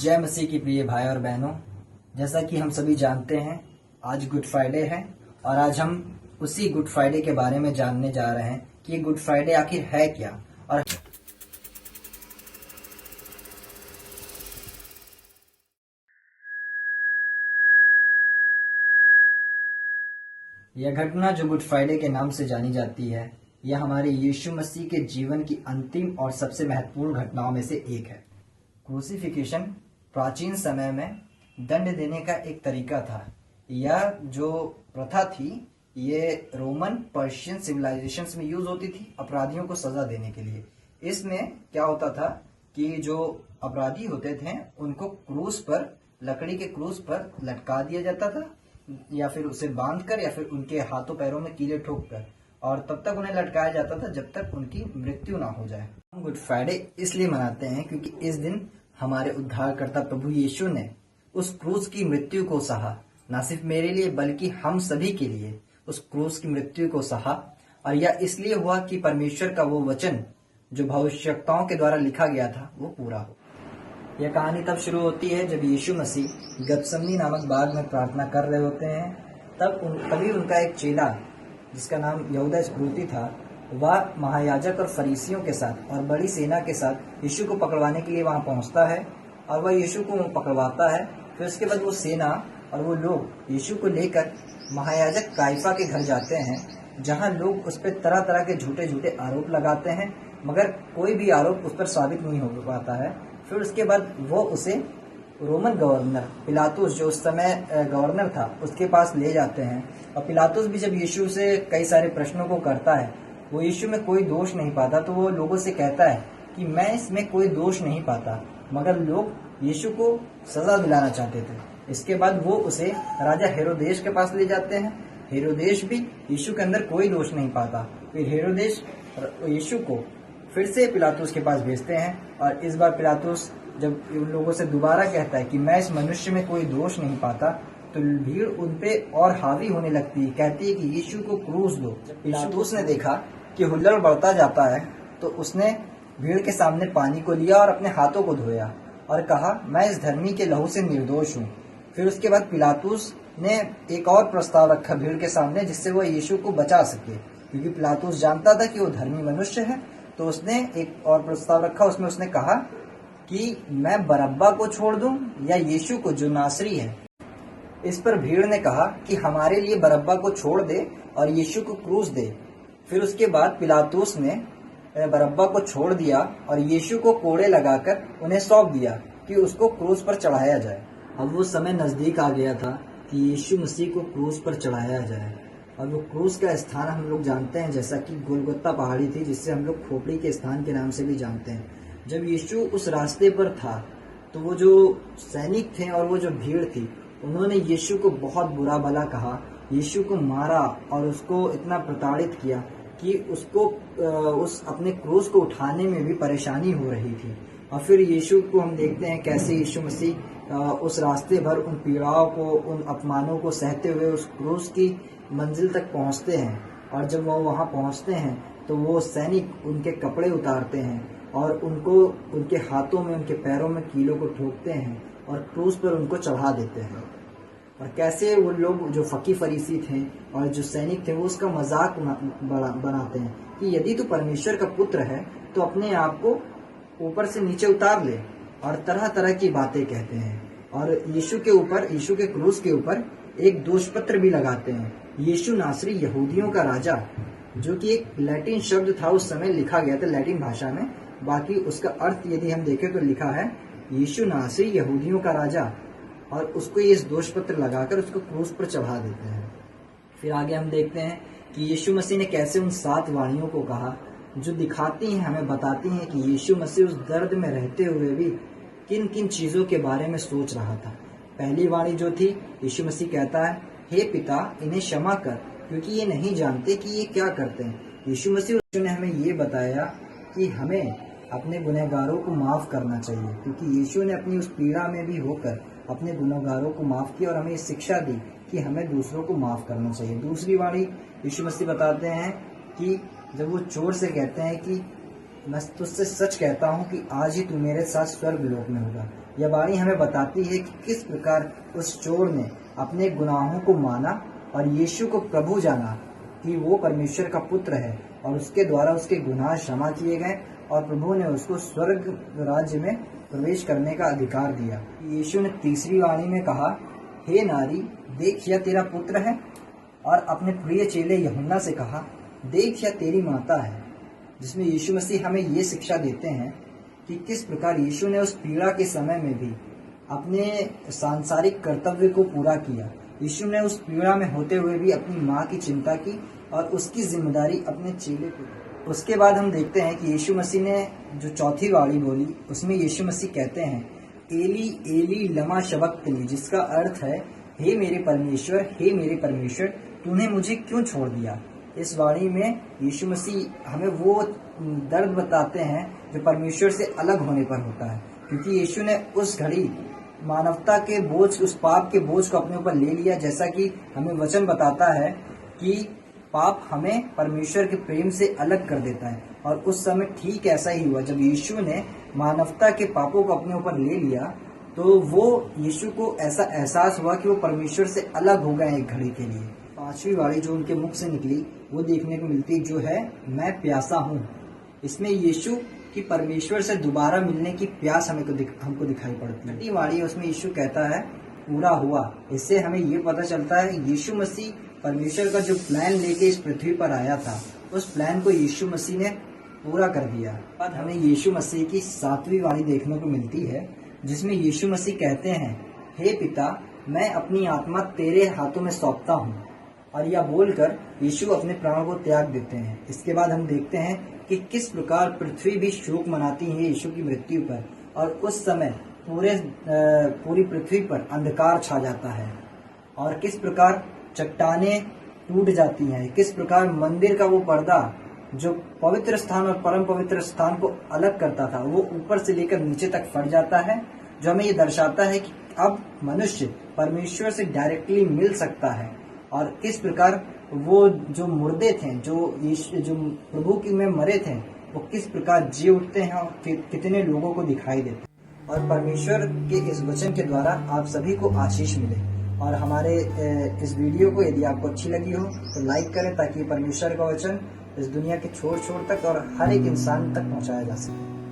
जय मसीह की प्रिय भाई और बहनों, जैसा कि हम सभी जानते हैं आज गुड फ्राइडे है और आज हम उसी गुड फ्राइडे के बारे में जानने जा रहे हैं कि गुड फ्राइडे आखिर है क्या। और यह घटना जो गुड फ्राइडे के नाम से जानी जाती है, यह हमारे यीशु मसीह के जीवन की अंतिम और सबसे महत्वपूर्ण घटनाओं में से एक है। क्रूसिफिकेशन प्राचीन समय में दंड देने का एक तरीका था। यह जो प्रथा थी ये रोमन पर्शियन सिविलाइजेशंस में यूज होती थी अपराधियों को सजा देने के लिए। इसमें क्या होता था कि जो अपराधी होते थे उनको क्रूस पर, लकड़ी के क्रूस पर लटका दिया जाता था या फिर उसे बांधकर या फिर उनके हाथों पैरों में कीले ठोककर, और तब तक उन्हें लटकाया जाता था जब तक उनकी मृत्यु ना हो जाए। हम गुड फ्राइडे इसलिए मनाते हैं क्योंकि इस दिन हमारे उद्धारकर्ता प्रभु यीशु ने उस क्रूस की मृत्यु को सहा, न सिर्फ मेरे लिए बल्कि हम सभी के लिए उस क्रूस की मृत्यु को सहा। और यह इसलिए हुआ कि परमेश्वर का वो वचन जो भविष्यवक्ताओं के द्वारा लिखा गया था वो पूरा हो। यह कहानी तब शुरू होती है जब यीशु मसीह गतसमनी नामक बाग में प्रार्थना कर रहे होते हैं। तभी उनका एक चेला जिसका नाम यहूदा इस्करियोती था, वह महायाजक और फरीसियों के साथ और बड़ी सेना के साथ यीशु को पकड़वाने के लिए वहां पहुंचता है और वह यीशु को पकड़वाता है। फिर उसके बाद वो सेना और वो लोग यीशु को लेकर महायाजक काइफा के घर जाते हैं, जहां लोग उस पर तरह तरह के झूठे झूठे आरोप लगाते हैं, मगर कोई भी आरोप उस पर साबित नहीं हो पाता है। फिर उसके बाद वो उसे रोमन गवर्नर पिलातुस, जो उस समय गवर्नर था, उसके पास ले जाते हैं। और पिलातुस भी जब यीशु से कई सारे प्रश्नों को करता है, वो यीशु में कोई दोष नहीं पाता, तो वो लोगों से कहता है कि मैं इसमें कोई दोष नहीं पाता, मगर लोग यीशु को सजा दिलाना चाहते थे। इसके बाद वो उसे राजा हेरोदेश के पास ले जाते हैं। हेरोदेश भी यीशु के अंदर कोई दोष नहीं पाता। फिर हेरोदेश यीशु को फिर से पिलातुस के पास भेजते हैं और इस बार पिलातुस जब उन लोगों से दोबारा कहता है कि मैं इस मनुष्य में कोई दोष नहीं पाता, तो भीड़ उनपे और हावी होने लगती है, कहती है कि यीशु को क्रूस दो। पिलातुस ने देखा कि हुल्लड़ बढ़ता जाता है, तो उसने भीड़ के सामने पानी को लिया और अपने हाथों को धोया और कहा, मैं इस धर्मी के लहू से निर्दोष हूँ। फिर उसके बाद पिलातुस ने एक और प्रस्ताव रखा भीड़ के सामने, जिससे वह यीशु को बचा सके, क्योंकि पिलातुस जानता था कि वो धर्मी मनुष्य है। तो उसने एक और प्रस्ताव रखा, उसमें उसने कहा कि मैं बरअब्बा को छोड़ दूं या यीशु को जो नासरी है। इस पर भीड़ ने कहा कि हमारे लिए बरअब्बा को छोड़ दे और यीशु को क्रूस दे। फिर उसके बाद पिलातुस ने बरअब्बा को छोड़ दिया और यीशु को कोड़े लगाकर उन्हें सौंप दिया कि उसको क्रूस पर चढ़ाया जाए। अब वो समय नजदीक आ गया था कि यीशु मसीह को क्रूस पर चढ़ाया जाए, और वो क्रूस का स्थान हम लोग जानते हैं जैसा कि गोलगोता पहाड़ी थी, जिससे हम लोग खोपड़ी के स्थान के नाम से भी जानते हैं। जब यीशु उस रास्ते पर था तो वो जो सैनिक थे और वो जो भीड़ थी, उन्होंने यीशु को बहुत बुरा भला कहा, यीशु को मारा और उसको इतना प्रताड़ित किया कि उसको उस अपने क्रूस को उठाने में भी परेशानी हो रही थी। और फिर यीशु को हम देखते हैं कैसे यीशु मसीह उस रास्ते भर उन पीड़ाओं को, उन अपमानों को सहते हुए उस क्रूस की मंजिल तक पहुंचते हैं। और जब वो वहां पहुंचते हैं तो वो सैनिक उनके कपड़े उतारते हैं और उनको उनके हाथों में, उनके पैरों में कीलों को ठोकते हैं और क्रूस पर उनको चढ़ा देते हैं। और कैसे वो लोग जो फकी फरीसी थे और जो सैनिक थे वो उसका मजाक बनाते हैं कि यदि तू परमेश्वर का पुत्र है तो अपने आप को ऊपर से नीचे उतार ले, और तरह तरह की बातें कहते हैं। और यीशु के ऊपर, यीशु के क्रूस के ऊपर एक दोषपत्र भी लगाते हैं, यीशु नासरी यहूदियों का राजा, जो कि एक लैटिन शब्द था, उस समय लिखा गया था लैटिन भाषा में। बाकी उसका अर्थ यदि हम देखें तो लिखा है यीशु नासरी यहूदियों का राजा, और उसको ये इस दोषपत्र लगाकर उसको क्रूस पर चढ़ा देते हैं। फिर आगे हम देखते हैं कि यीशु मसीह ने कैसे उन 7 वाणियों को कहा जो दिखाती हैं, हमें बताती हैं कि यीशु मसीह उस दर्द में रहते हुए भी किन किन चीजों के बारे में सोच रहा था। पहली वाणी जो थी, यीशु मसीह कहता है, हे पिता इन्हें क्षमा कर क्योंकि ये नहीं जानते कि ये क्या करते हैं। यीशु मसीह ने हमें ये बताया कि हमें अपने गुनहगारों को माफ करना चाहिए, क्योंकि यीशु ने अपनी उस पीड़ा में भी होकर अपने गुनहगारों को माफ किया और हमें शिक्षा दी कि हमें दूसरों को माफ करना चाहिए। दूसरी वाणी यीशु मसीह बताते हैं कि जब वो चोर से कहते हैं कि मैं तुझसे सच कहता हूँ कि आज ही तू मेरे साथ स्वर्ग लोक में होगा। यह वाणी हमें बताती है कि किस प्रकार उस चोर ने अपने गुनाहों को माना और यीशु को प्रभु जाना कि वो परमेश्वर का पुत्र है, और उसके द्वारा उसके गुनाह क्षमा किए गए और प्रभु ने उसको स्वर्ग राज्य में प्रवेश करने का अधिकार दिया। यीशु ने तीसरी वाणी में कहा, हे नारी, देख यह तेरा पुत्र है, और अपने प्रिय चेले यूहन्ना से कहा, देख यह तेरी माता है। जिसमें यीशु मसीह हमें ये शिक्षा देते हैं कि किस प्रकार यीशु ने उस पीड़ा के समय में भी अपने सांसारिक कर्तव्य को पूरा किया। यीशु ने उस पीड़ा में होते हुए भी अपनी माँ की चिंता की और उसकी जिम्मेदारी अपने चेले को दी। उसके बाद हम देखते हैं कि यीशु मसीह ने जो चौथी वाणी बोली, उसमें यीशु मसीह कहते हैं, एली एली लमा शबक्तनी, जिसका अर्थ है, हे मेरे परमेश्वर, तूने मुझे क्यों छोड़ दिया। इस वाणी में यीशु मसीह हमें वो दर्द बताते हैं जो परमेश्वर से अलग होने पर होता है, क्योंकि यीशु ने उस घड़ी मानवता के बोझ, उस पाप के बोझ को अपने ऊपर ले लिया। जैसा कि हमें वचन बताता है कि पाप हमें परमेश्वर के प्रेम से अलग कर देता है, और उस समय ठीक ऐसा ही हुआ। जब यीशु ने मानवता के पापों को अपने ऊपर ले लिया, तो वो यीशु को ऐसा एहसास हुआ कि वो परमेश्वर से अलग हो गए एक घड़ी के लिए। पांचवी वाणी जो उनके मुख से निकली वो देखने को मिलती, जो है, मैं प्यासा हूँ। इसमें यीशु की परमेश्वर से दोबारा मिलने की प्यास हमको दिखाई पड़ती है। छठी वाणी उसमें यीशु कहता है, पूरा हुआ। इससे हमें ये पता चलता है यीशु मसीह परमेश्वर का जो प्लान लेके इस पृथ्वी पर आया था, उस प्लान को यीशु मसीह ने पूरा कर दिया। बाद हमें यीशु मसीह की सातवीं वाणी देखने को मिलती है, जिसमें यीशु मसीह कहते हैं, हे पिता, मैं अपनी आत्मा तेरे हाथों में सौंपता हूँ। और यह बोलकर यीशु अपने प्राणों को त्याग देते हैं। इसके बाद हम देखते हैं कि किस प्रकार पृथ्वी भी शोक मनाती है यीशु की मृत्यु पर, और उस समय पूरी पृथ्वी पर अंधकार छा जाता है, और किस प्रकार चट्टानें टूट जाती हैं, किस प्रकार मंदिर का वो पर्दा जो पवित्र स्थान और परम पवित्र स्थान को अलग करता था, वो ऊपर से लेकर नीचे तक फट जाता है, जो हमें ये दर्शाता है कि अब मनुष्य परमेश्वर से डायरेक्टली मिल सकता है। और किस प्रकार वो जो मुर्दे थे, जो प्रभु की में मरे थे, वो किस प्रकार जी उठते हैं और कितने लोगों को दिखाई देते हैं। और परमेश्वर के इस वचन के द्वारा आप सभी को आशीष मिले। और हमारे इस वीडियो को यदि आपको अच्छी लगी हो तो लाइक करें, ताकि परमेश्वर का वचन इस दुनिया के छोर छोर तक और हर एक इंसान तक पहुंचाया जा सके।